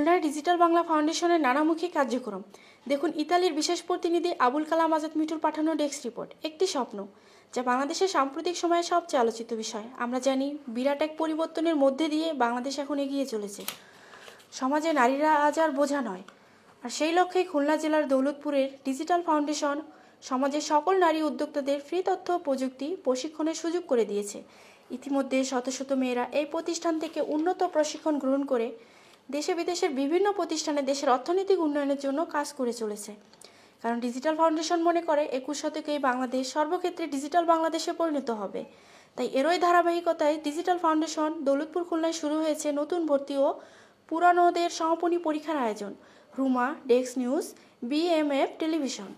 খুলনার ডিজিটাল বাংলা ফাউন্ডেশনের নানামুখী কার্যক্রম। দেখুন ইতালির বিশেষ প্রতিনিধি আবুল কালাম আজাদ মিঠুর পাঠানো ডেস্ক রিপোর্ট। একটি স্বপ্ন, যা বাংলাদেশের সাম্প্রতিক সময়ে সবচেয়ে আলোচিত বিষয়। আমরা জানি বিরাট এক পরিবর্তনের মধ্যে দিয়ে বাংলাদেশ এখন এগিয়ে চলেছে। সমাজে নারীরা আজ আর বোঝা নয়। আর সেই লক্ষ্যে খুলনা জেলার দৌলতপুরের ডিজিটাল ফাউন্ডেশন সমাজের সকল নারী উদ্যোক্তাদের ফ্রি তথ্য প্রযুক্তি প্রশিক্ষণের সুযোগ করে দিয়েছে। ইতিমধ্যে শত শত মেয়েরা এই প্রতিষ্ঠান থেকে উন্নত প্রশিক্ষণ গ্রহণ করে দেশে বিদেশের বিভিন্ন প্রতিষ্ঠানে দেশের অর্থনৈতিক উন্নয়নের জন্য কাজ করে চলেছে। কারণ ডিজিটাল ফাউন্ডেশন মনে করে 21 শতকেই বাংলাদেশ সর্বক্ষেত্রে ডিজিটাল বাংলাদেশে পরিণত হবে। তাই এরই ধারাবাহিকতায় ডিজিটাল ফাউন্ডেশন দৌলতপুর খুলনায় শুরু হয়েছে নতুন ভর্তি ও পুরানোদের সমাপনী পরীক্ষার আয়োজন। Ruma, desk news, BMF television.